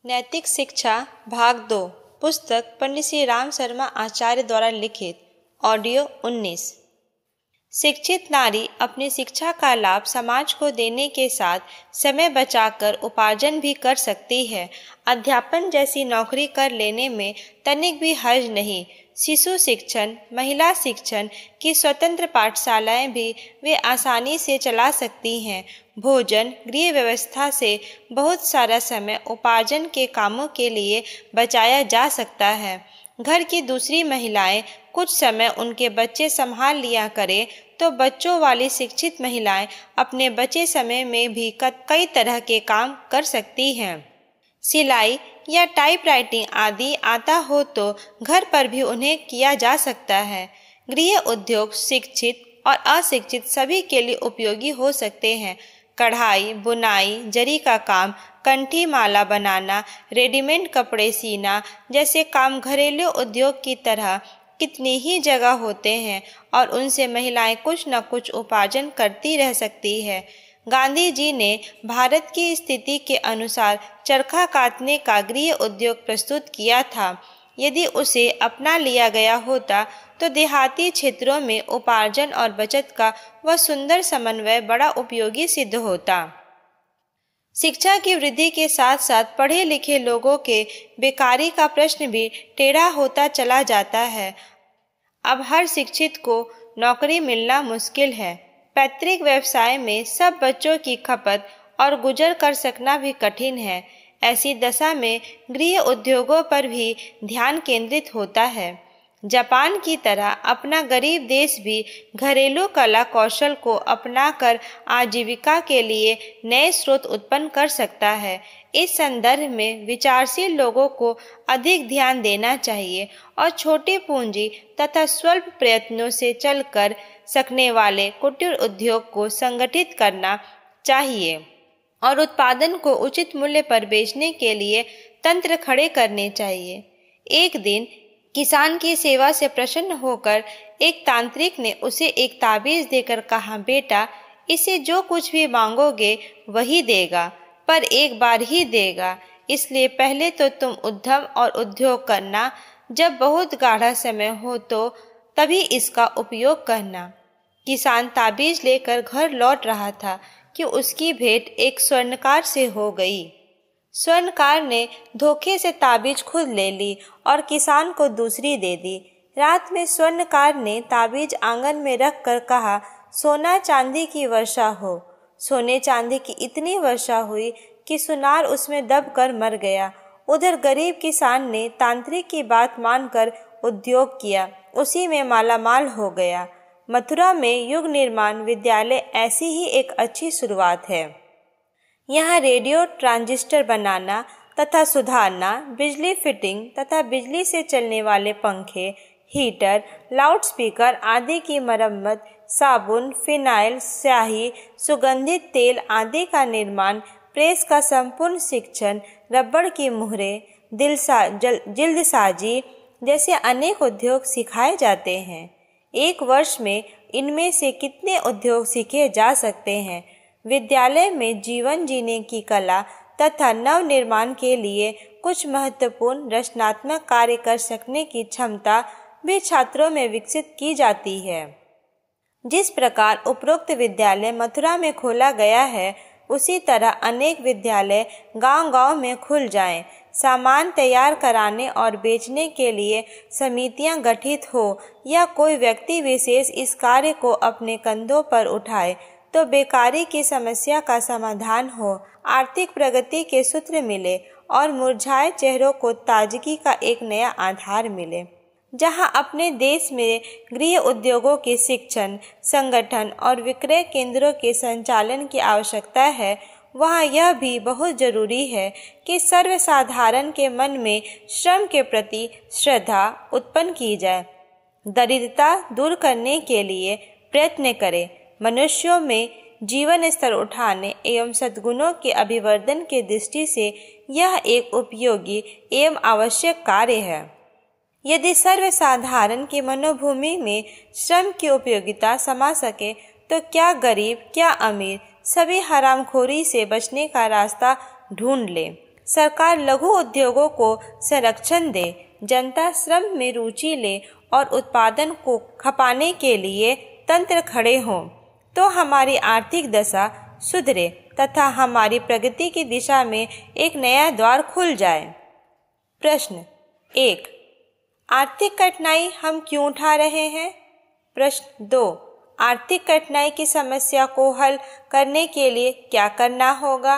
नैतिक शिक्षा भाग 2 पुस्तक पंडित श्री राम शर्मा आचार्य द्वारा लिखित ऑडियो 19। शिक्षित नारी अपनी शिक्षा का लाभ समाज को देने के साथ समय बचाकर उपार्जन भी कर सकती है। अध्यापन जैसी नौकरी कर लेने में तनिक भी हर्ज नहीं। शिशु शिक्षण, महिला शिक्षण की स्वतंत्र पाठशालाएं भी वे आसानी से चला सकती हैं। भोजन गृह व्यवस्था से बहुत सारा समय उपार्जन के कामों के लिए बचाया जा सकता है। घर की दूसरी महिलाएं कुछ समय उनके बच्चे संभाल लिया करें तो बच्चों वाली शिक्षित महिलाएं अपने बचे समय में भी कई तरह के काम कर सकती हैं। सिलाई या टाइपराइटिंग आदि आता हो तो घर पर भी उन्हें किया जा सकता है। गृह उद्योग शिक्षित और अशिक्षित सभी के लिए उपयोगी हो सकते हैं। कढ़ाई, बुनाई, जरी का काम, कंठी माला बनाना, रेडीमेड कपड़े सीना जैसे काम घरेलू उद्योग की तरह कितनी ही जगह होते हैं और उनसे महिलाएं कुछ न कुछ उपार्जन करती रह सकती है। गांधी जी ने भारत की स्थिति के अनुसार चरखा कातने का गृह उद्योग प्रस्तुत किया था। यदि उसे अपना लिया गया होता तो देहाती क्षेत्रों में उपार्जन और बचत का वह सुंदर समन्वय बड़ा उपयोगी सिद्ध होता। शिक्षा की वृद्धि के साथ साथ पढ़े लिखे लोगों के बेकारी का प्रश्न भी टेढ़ा होता चला जाता है। अब हर शिक्षित को नौकरी मिलना मुश्किल है। पैतृक व्यवसाय में सब बच्चों की खपत और गुजर कर सकना भी कठिन है। ऐसी दशा में गृह उद्योगों पर भी ध्यान केंद्रित होता है। जापान की तरह अपना गरीब देश भी घरेलू कला कौशल को अपनाकर आजीविका के लिए नए स्रोत उत्पन्न कर सकता है। इस संदर्भ में विचारशील लोगों को अधिक ध्यान देना चाहिए और छोटी पूंजी तथा स्वल्प प्रयत्नों से चलकर सकने वाले कुटीर उद्योग को संगठित करना चाहिए और उत्पादन को उचित मूल्य पर बेचने के लिए तंत्र खड़े करने चाहिए। एक दिन किसान की सेवा से प्रसन्न होकर एक तांत्रिक ने उसे एक ताबीज देकर कहा, बेटा, इसे जो कुछ भी मांगोगे वही देगा, पर एक बार ही देगा। इसलिए पहले तो तुम उद्यम और उद्योग करना, जब बहुत गाढ़ा समय हो तो तभी इसका उपयोग करना। किसान ताबीज लेकर घर लौट रहा था कि उसकी भेंट एक स्वर्णकार से हो गई। स्वर्णकार ने धोखे से ताबीज खुद ले ली और किसान को दूसरी दे दी। रात में स्वर्णकार ने ताबीज आंगन में रख कर कहा, सोना चांदी की वर्षा हो। सोने चांदी की इतनी वर्षा हुई कि सुनार उसमें दब कर मर गया। उधर गरीब किसान ने तांत्रिक की बात मानकर उद्योग किया, उसी में मालामाल हो गया। मथुरा में युग निर्माण विद्यालय ऐसी ही एक अच्छी शुरुआत है। यहाँ रेडियो ट्रांजिस्टर बनाना तथा सुधारना, बिजली फिटिंग तथा बिजली से चलने वाले पंखे, हीटर, लाउडस्पीकर आदि की मरम्मत, साबुन, फिनाइल, स्याही, सुगंधित तेल आदि का निर्माण, प्रेस का संपूर्ण शिक्षण, रबड़ की मुहरें, जिल्दसाजी जैसे अनेक उद्योग सिखाए जाते हैं। एक वर्ष में इनमें से कितने उद्योग सीखे जा सकते हैं। विद्यालय में जीवन जीने की कला तथा नव निर्माण के लिए कुछ महत्वपूर्ण रचनात्मक कार्य कर सकने की क्षमता भी छात्रों में विकसित की जाती है। जिस प्रकार उपरोक्त विद्यालय मथुरा में खोला गया है, उसी तरह अनेक विद्यालय गांव-गांव में खुल जाएं। सामान तैयार कराने और बेचने के लिए समितियां गठित हो या कोई व्यक्ति विशेष इस कार्य को अपने कंधों पर उठाए तो बेकारी की समस्या का समाधान हो, आर्थिक प्रगति के सूत्र मिले और मुरझाए चेहरों को ताजगी का एक नया आधार मिले। जहां अपने देश में गृह उद्योगों के शिक्षण, संगठन और विक्रय केंद्रों के संचालन की आवश्यकता है, वहाँ यह भी बहुत जरूरी है कि सर्वसाधारण के मन में श्रम के प्रति श्रद्धा उत्पन्न की जाए। दरिद्रता दूर करने के लिए प्रयत्न करें। मनुष्यों में जीवन स्तर उठाने एवं सद्गुणों के अभिवर्धन की दृष्टि से यह एक उपयोगी एवं आवश्यक कार्य है। यदि सर्वसाधारण की मनोभूमि में श्रम की उपयोगिता समा सके तो क्या गरीब क्या अमीर सभी हरामखोरी से बचने का रास्ता ढूंढ ले। सरकार लघु उद्योगों को संरक्षण दे, जनता श्रम में रुचि ले और उत्पादन को खपाने के लिए तंत्र खड़े हों, तो हमारी आर्थिक दशा सुधरे तथा हमारी प्रगति की दिशा में एक नया द्वार खुल जाए। प्रश्न 1, आर्थिक कठिनाई हम क्यों उठा रहे हैं? प्रश्न 2, आर्थिक कठिनाई की समस्या को हल करने के लिए क्या करना होगा?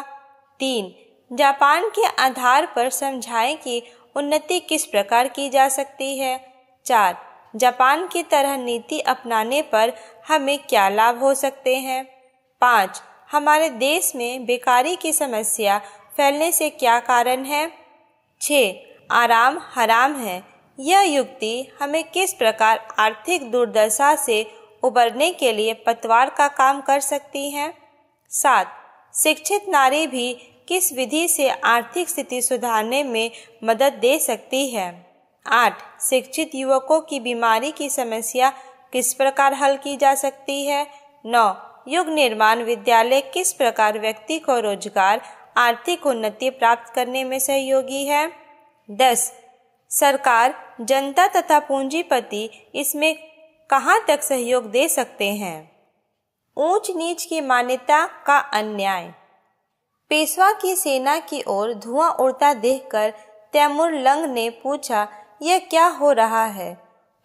3, जापान के आधार पर समझाएं कि उन्नति किस प्रकार की जा सकती है। 4, जापान की तरह नीति अपनाने पर हमें क्या लाभ हो सकते हैं। 5, हमारे देश में बेकारी की समस्या फैलने से क्या कारण है। 6, आराम हराम है, यह युक्ति हमें किस प्रकार आर्थिक दुर्दशा से उबरने के लिए पतवार का काम कर सकती है। 7, शिक्षित नारी भी किस विधि से आर्थिक स्थिति सुधारने में मदद दे सकती है। 8, शिक्षित युवकों की बीमारी की समस्या किस प्रकार हल की जा सकती है। 9, युग निर्माण विद्यालय किस प्रकार व्यक्ति को रोजगार, आर्थिक उन्नति प्राप्त करने में सहयोगी है। 10, सरकार, जनता तथा पूंजीपति इसमें कहां तक सहयोग दे सकते हैं। ऊंच नीच की मान्यता का अन्याय। पेशवा की सेना की ओर धुआं उड़ता देखकर तैमूर लंग ने पूछा, यह क्या हो रहा है?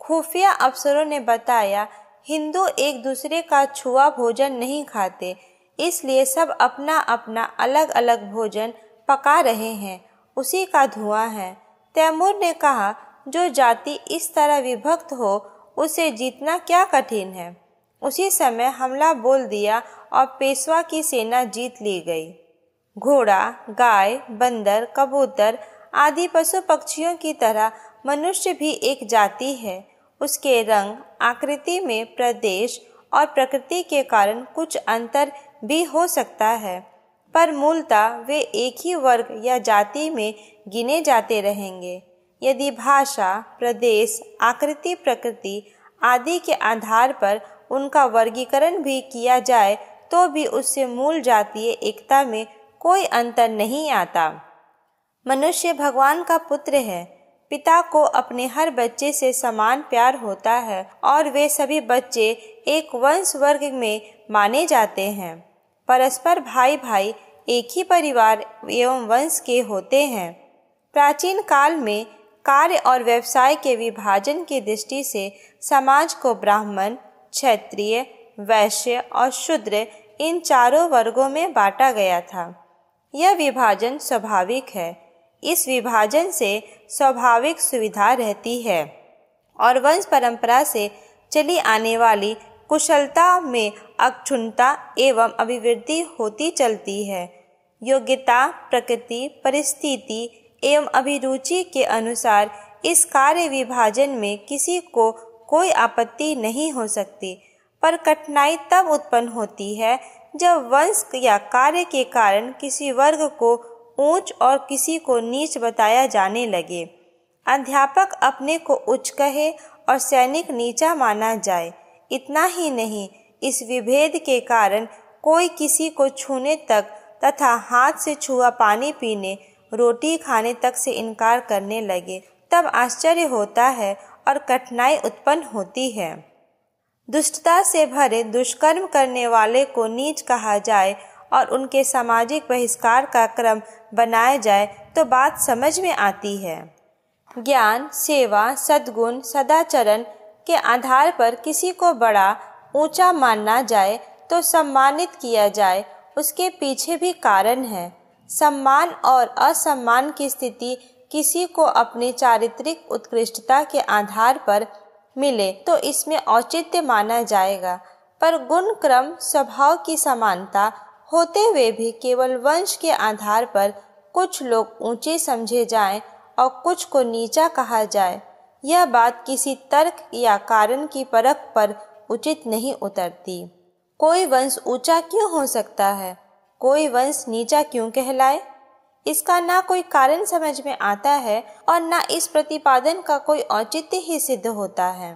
खुफिया अफसरों ने बताया, हिंदू एक दूसरे का छुआ भोजन नहीं खाते, इसलिए सब अपना अपना अलग अलग भोजन पका रहे हैं, उसी का धुआं है। तैमूर ने कहा, जो जाति इस तरह विभक्त हो उसे जीतना क्या कठिन है। उसी समय हमला बोल दिया और पेशवा की सेना जीत ली गई। घोड़ा, गाय, बंदर, कबूतर आदि पशु पक्षियों की तरह मनुष्य भी एक जाति है। उसके रंग, आकृति में प्रदेश और प्रकृति के कारण कुछ अंतर भी हो सकता है, पर मूलतः वे एक ही वर्ग या जाति में गिने जाते रहेंगे। यदि भाषा, प्रदेश, आकृति, प्रकृति आदि के आधार पर उनका वर्गीकरण भी किया जाए तो भी उससे मूल जातीय एकता में कोई अंतर नहीं आता। मनुष्य भगवान का पुत्र है। पिता को अपने हर बच्चे से समान प्यार होता है और वे सभी बच्चे एक वंश वर्ग में माने जाते हैं। परस्पर भाई भाई एक ही परिवार एवं वंश के होते हैं। प्राचीन काल में कार्य और व्यवसाय के विभाजन की दृष्टि से समाज को ब्राह्मण, क्षत्रिय, वैश्य और शूद्र इन चारों वर्गों में बांटा गया था। यह विभाजन स्वाभाविक है। इस विभाजन से स्वाभाविक सुविधा रहती है और वंश परंपरा से चली आने वाली कुशलता में अक्षुण्णता एवं अभिवृद्धि होती चलती है। योग्यता, प्रकृति, परिस्थिति एवं अभिरुचि के अनुसार इस कार्य विभाजन में किसी को कोई आपत्ति नहीं हो सकती, पर कठिनाई तब उत्पन्न होती है जब वंश या कार्य के कारण किसी वर्ग को ऊंच और किसी को नीच बताया जाने लगे। अध्यापक अपने को उच्च कहे और सैनिक नीचा माना जाए। इतना ही नहीं, इस विभेद के कारण कोई किसी को छूने तक तथा हाथ से छुआ पानी पीने, रोटी खाने तक से इनकार करने लगे, तब आश्चर्य होता है और कठिनाई उत्पन्न होती है। दुष्टता से भरे दुष्कर्म करने वाले को नीच कहा जाए और उनके सामाजिक बहिष्कार का क्रम बनाया जाए तो बात समझ में आती है। ज्ञान, सेवा, सद्गुण, सदाचरण के आधार पर किसी को बड़ा ऊंचा माना जाए तो सम्मानित किया जाए, उसके पीछे भी कारण है। सम्मान और असम्मान की स्थिति किसी को अपनी चारित्रिक उत्कृष्टता के आधार पर मिले तो इसमें औचित्य माना जाएगा, पर गुण, क्रम, स्वभाव की समानता होते हुए भी केवल वंश के आधार पर कुछ लोग ऊंचे समझे जाएं और कुछ को नीचा कहा जाए, यह बात किसी तर्क या कारण की परख पर उचित नहीं उतरती। कोई वंश ऊंचा क्यों हो सकता है, कोई वंश नीचा क्यों कहलाए, इसका ना कोई कारण समझ में आता है और ना इस प्रतिपादन का कोई औचित्य ही सिद्ध होता है।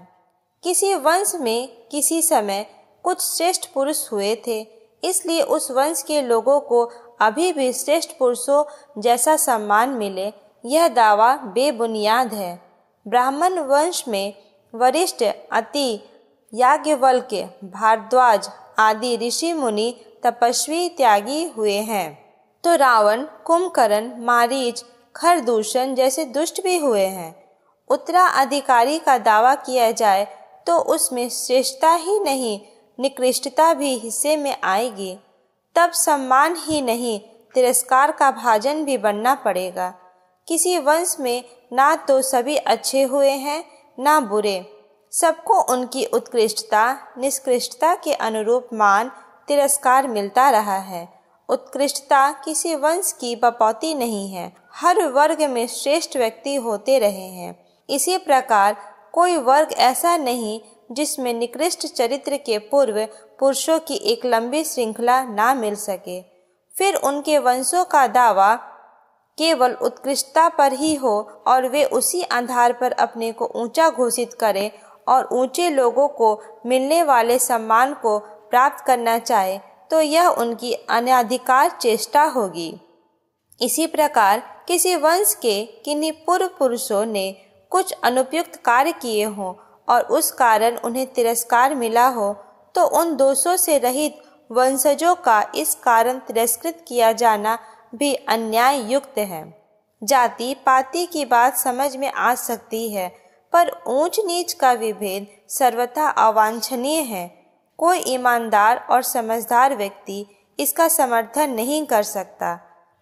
किसी वंश में किसी समय कुछ श्रेष्ठ पुरुष हुए थे, इसलिए उस वंश के लोगों को अभी भी श्रेष्ठ पुरुषों जैसा सम्मान मिले, यह दावा बेबुनियाद है। ब्राह्मण वंश में वरिष्ठ अति, याज्ञवल्क्य, भारद्वाज आदि ऋषि मुनि तपस्वी त्यागी हुए हैं, तो रावण, कुंभकर्ण, मारीच, खरदूषण जैसे दुष्ट भी हुए हैं। उत्तराधिकारी का दावा किया जाए तो उसमें श्रेष्ठता ही नहीं, निकृष्टता भी हिस्से में आएगी। तब सम्मान ही नहीं, तिरस्कार का भाजन भी बनना पड़ेगा। किसी वंश में ना तो सभी अच्छे हुए हैं, ना बुरे। सबको उनकी उत्कृष्टता, निष्कृष्टता के अनुरूप मान, तिरस्कार मिलता रहा है। उत्कृष्टता किसी वंश की बपौती नहीं है, हर वर्ग में श्रेष्ठ व्यक्ति होते रहे हैं। इसी प्रकार कोई वर्ग ऐसा नहीं जिसमें निकृष्ट चरित्र के पूर्व पुरुषों की एक लंबी श्रृंखला ना मिल सके। फिर उनके वंशों का दावा केवल उत्कृष्टता पर ही हो और वे उसी आधार पर अपने को ऊंचा घोषित करें और ऊंचे लोगों को मिलने वाले सम्मान को प्राप्त करना चाहे, तो यह उनकी अनाधिकार चेष्टा होगी। इसी प्रकार किसी वंश के किन्हीं पूर्व पुरुषों ने कुछ अनुपयुक्त कार्य किए हों और उस कारण उन्हें तिरस्कार मिला हो, तो उन दोषों से रहित वंशजों का इस कारण तिरस्कृत किया जाना भी अन्याय युक्त है। जाति पाति की बात समझ में आ सकती है, पर ऊंच नीच का विभेद सर्वथा अवांछनीय है। कोई ईमानदार और समझदार व्यक्ति इसका समर्थन नहीं कर सकता।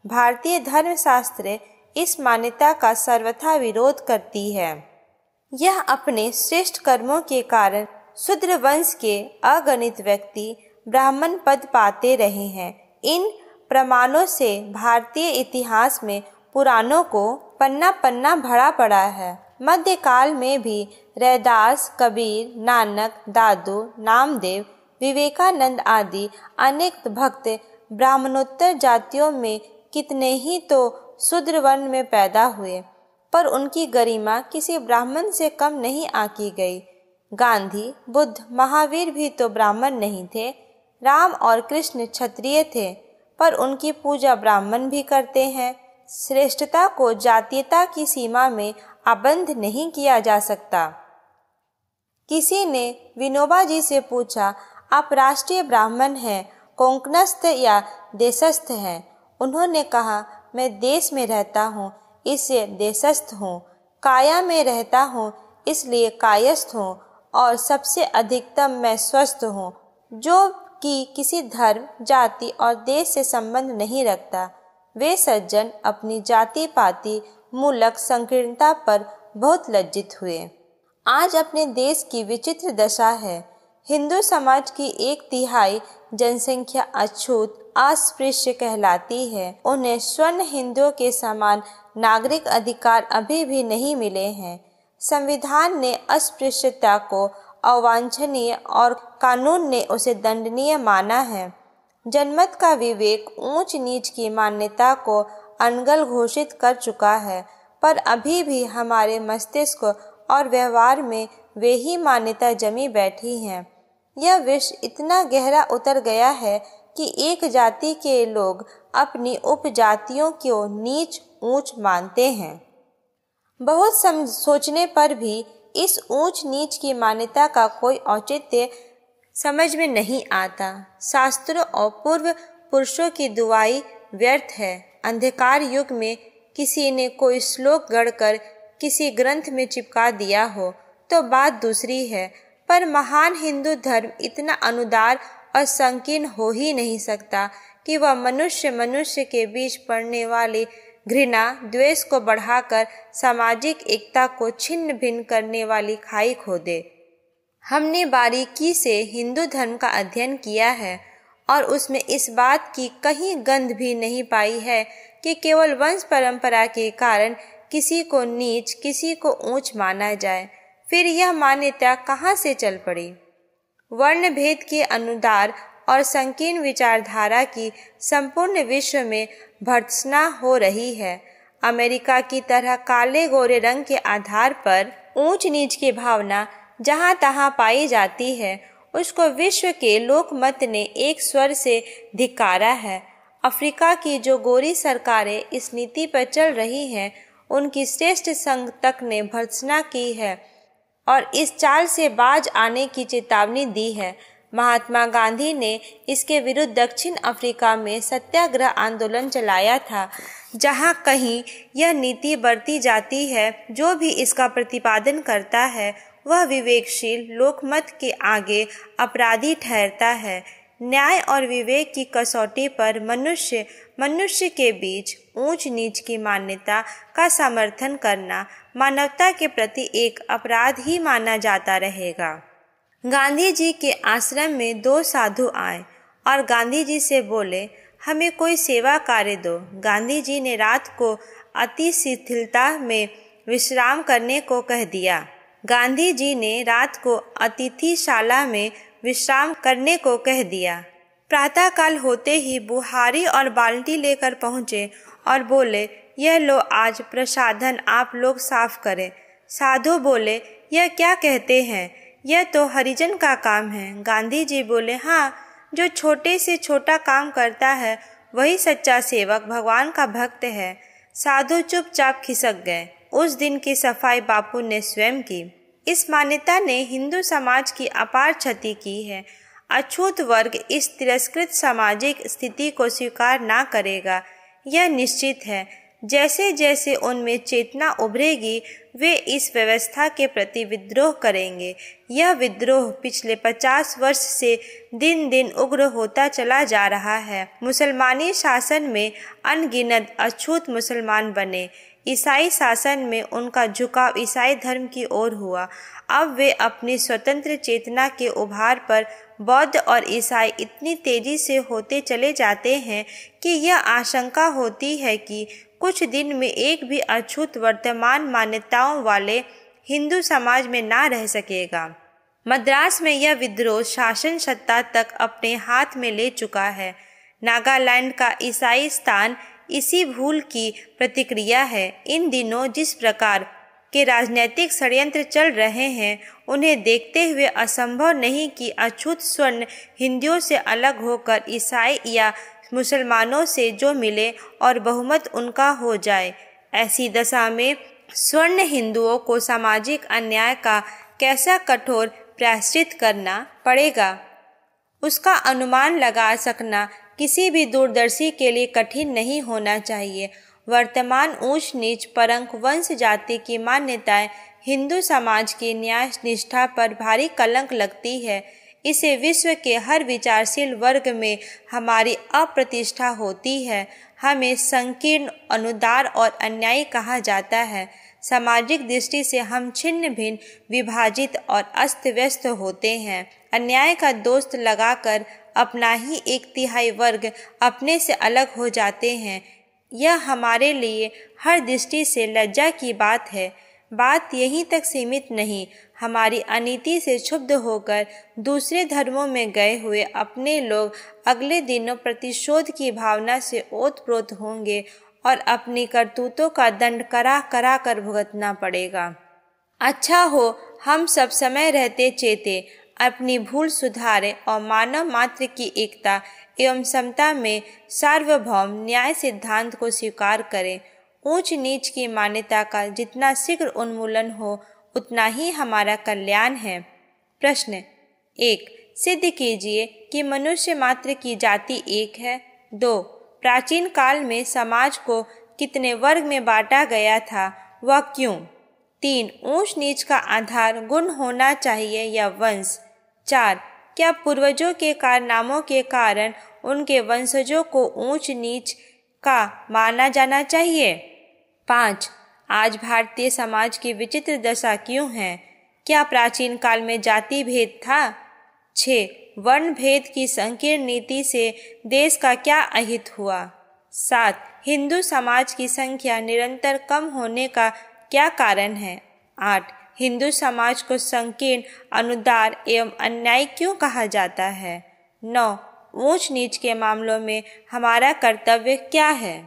भारतीय धर्मशास्त्र इस मान्यता का सर्वथा विरोध करती है। यह अपने श्रेष्ठ कर्मों के कारण शूद्र वंश के अगणित व्यक्ति ब्राह्मण पद पाते रहे हैं। इन प्रमाणों से भारतीय इतिहास में पुराणों को पन्ना पन्ना भरा पड़ा है। मध्यकाल में भी रैदास, कबीर, नानक, दादू, नामदेव, विवेकानंद आदि अनेक भक्त ब्राह्मणोत्तर जातियों में कितने ही तो शूद्र वर्ण में पैदा हुए, पर उनकी गरिमा किसी ब्राह्मण से कम नहीं आंकी गई। गांधी, बुद्ध, महावीर भी तो ब्राह्मण नहीं थे। राम और कृष्ण क्षत्रिय थे, पर उनकी पूजा ब्राह्मण भी करते हैं। श्रेष्ठता को जातीयता की सीमा में आबद्ध नहीं किया जा सकता। किसी ने विनोबा जी से पूछा, आप राष्ट्रीय ब्राह्मण हैं, कोंकणस्थ या देशस्थ हैं? उन्होंने कहा, मैं देश में रहता हूँ इसलिए देशस्थ हूँ, काया में रहता हूँ इसलिए कायस्थ हूँ, और सबसे अधिकतम मैं स्वस्थ हूँ, जो कि किसी धर्म, जाति और देश से संबंध नहीं रखता। वे सज्जन अपनी जाति पाति मूलक संकीर्णता पर बहुत लज्जित हुए। आज अपने देश की विचित्र दशा है। हिंदू समाज की 1/3 जनसंख्या अछूत, अस्पृश्य कहलाती है। उन्हें स्वर्ण हिंदुओं के समान नागरिक अधिकार अभी भी नहीं मिले हैं। संविधान ने अस्पृश्यता को अवांछनीय और कानून ने उसे दंडनीय माना है। जनमत का विवेक ऊंच नीच की मान्यता को अनगल घोषित कर चुका है, पर अभी भी हमारे मस्तिष्क और व्यवहार में वे ही मान्यता जमी बैठी हैं। यह विष इतना गहरा उतर गया है कि एक जाति के लोग अपनी उपजातियों को नीच ऊंच मानते हैं। बहुत सोचने पर भी इस ऊंच नीच की मान्यता का कोई औचित्य समझ में नहीं आता। शास्त्रों और पूर्व पुरुषों की दुआई व्यर्थ है। अंधकार युग में किसी ने कोई श्लोक गढ़कर किसी ग्रंथ में चिपका दिया हो तो बात दूसरी है, पर महान हिंदू धर्म इतना अनुदार और संकीर्ण हो ही नहीं सकता कि वह मनुष्य के बीच पड़ने वाली घृणा द्वेष को बढ़ाकर सामाजिक एकता को छिन्न भिन्न करने वाली खाई खोदे। हमने बारीकी से हिंदू धर्म का अध्ययन किया है और उसमें इस बात की कहीं गंध भी नहीं पाई है कि केवल वंश परंपरा के कारण किसी को नीच, किसी को ऊंच माना जाए। फिर यह मान्यता कहाँ से चल पड़ी? वर्ण भेद के अनुदार और संकीर्ण विचारधारा की संपूर्ण विश्व में भर्त्सना हो रही है। अमेरिका की तरह काले गोरे रंग के आधार पर ऊंच नीच की भावना जहाँ तहाँ पाई जाती है, उसको विश्व के लोकमत ने एक स्वर से धिक्कारा है। अफ्रीका की जो गोरी सरकारें इस नीति पर चल रही हैं, उनकी श्रेष्ठ संघ तक ने भर्त्सना की है और इस चाल से बाज आने की चेतावनी दी है। महात्मा गांधी ने इसके विरुद्ध दक्षिण अफ्रीका में सत्याग्रह आंदोलन चलाया था। जहां कहीं यह नीति बरती जाती है, जो भी इसका प्रतिपादन करता है वह विवेकशील लोकमत के आगे अपराधी ठहरता है। न्याय और विवेक की कसौटी पर मनुष्य के बीच ऊंच नीच की मान्यता का समर्थन करना मानवता के प्रति एक अपराध ही माना जाता रहेगा। गांधी जी के आश्रम में 2 साधु आए और गांधी जी से बोले, हमें कोई सेवा कार्य दो। गांधी जी ने रात को अति शिथिलता में विश्राम करने को कह दिया। गांधी जी ने रात को अतिथिशाला में विश्राम करने को कह दिया। प्रातःकाल होते ही बुहारी और बाल्टी लेकर पहुँचे और बोले, यह लो आज प्रसाधन आप लोग साफ करें। साधु बोले, यह क्या कहते हैं, यह तो हरिजन का काम है। गांधी जी बोले, हाँ, जो छोटे से छोटा काम करता है वही सच्चा सेवक भगवान का भक्त है। साधु चुपचाप खिसक गए। उस दिन की सफाई बापू ने स्वयं की। इस मान्यता ने हिंदू समाज की अपार क्षति की है। अछूत वर्ग इस तिरस्कृत सामाजिक स्थिति को स्वीकार ना करेगा, यह निश्चित है। जैसे जैसे उनमें चेतना उभरेगी, वे इस व्यवस्था के प्रति विद्रोह करेंगे। यह विद्रोह पिछले 50 वर्ष से दिन दिन उग्र होता चला जा रहा है। मुसलमानी शासन में अनगिनत अछूत मुसलमान बने। ईसाई शासन में उनका झुकाव ईसाई धर्म की ओर हुआ। अब वे अपनी स्वतंत्र चेतना के उभार पर बौद्ध और ईसाई इतनी तेजी से होते चले जाते हैं कि यह आशंका होती है कि कुछ दिन में एक भी अछूत वर्तमान मान्यताओं वाले हिंदू समाज में ना रह सकेगा। मद्रास में यह विद्रोह शासन सत्ता तक अपने हाथ में ले चुका है। नागालैंड का ईसाई स्थान इसी भूल की प्रतिक्रिया है। इन दिनों जिस प्रकार के राजनीतिक षड्यंत्र चल रहे हैं, उन्हें देखते हुए असंभव नहीं कि अछूत स्वर्ण हिंदुओं से अलग होकर ईसाई या मुसलमानों से जो मिले और बहुमत उनका हो जाए। ऐसी दशा में स्वर्ण हिंदुओं को सामाजिक अन्याय का कैसा कठोर प्रायश्चित करना पड़ेगा, उसका अनुमान लगा सकना किसी भी दूरदर्शी के लिए कठिन नहीं होना चाहिए। वर्तमान ऊंच नीच परंक वंश जाति की मान्यताएं हिंदू समाज की न्याय निष्ठा पर भारी कलंक लगती है। इसे विश्व के हर विचारशील वर्ग में हमारी अप्रतिष्ठा होती है। हमें संकीर्ण, अनुदार और अन्यायी कहा जाता है। सामाजिक दृष्टि से हम छिन्न भिन्न, विभाजित और अस्त व्यस्त होते हैं। अन्याय का दोस्त लगाकर अपना ही 1/3 वर्ग अपने से अलग हो जाते हैं। यह हमारे लिए हर दृष्टि से लज्जा की बात है। बात यहीं तक सीमित नहीं, हमारी अनीति से क्षुब्ध होकर दूसरे धर्मों में गए हुए अपने लोग अगले दिनों प्रतिशोध की भावना से ओतप्रोत होंगे और अपनी करतूतों का दंड करा करा कर भुगतना पड़ेगा। अच्छा हो हम सब समय रहते चेते, अपनी भूल सुधारें और मानव मात्र की एकता एवं समता में सार्वभौम न्याय सिद्धांत को स्वीकार करें। ऊंच नीच की मान्यता का जितना शीघ्र उन्मूलन हो, उतना ही हमारा कल्याण है। प्रश्न 1, सिद्ध कीजिए कि मनुष्य मात्र की जाति एक है। 2, प्राचीन काल में समाज को कितने वर्ग में बांटा गया था, वह क्यों? 3, ऊंच नीच का आधार गुण होना चाहिए या वंश? 4, क्या पूर्वजों के कारनामों के कारण उनके वंशजों को ऊंच नीच का माना जाना चाहिए? 5, आज भारतीय समाज की विचित्र दशा क्यों है? क्या प्राचीन काल में जाति भेद था? 6, वर्ण भेद की संकीर्ण नीति से देश का क्या अहित हुआ? 7, हिंदू समाज की संख्या निरंतर कम होने का क्या कारण है? 8, हिंदू समाज को संकीर्ण, अनुदार एवं अन्यायी क्यों कहा जाता है? 9, ऊंच नीच के मामलों में हमारा कर्तव्य क्या है?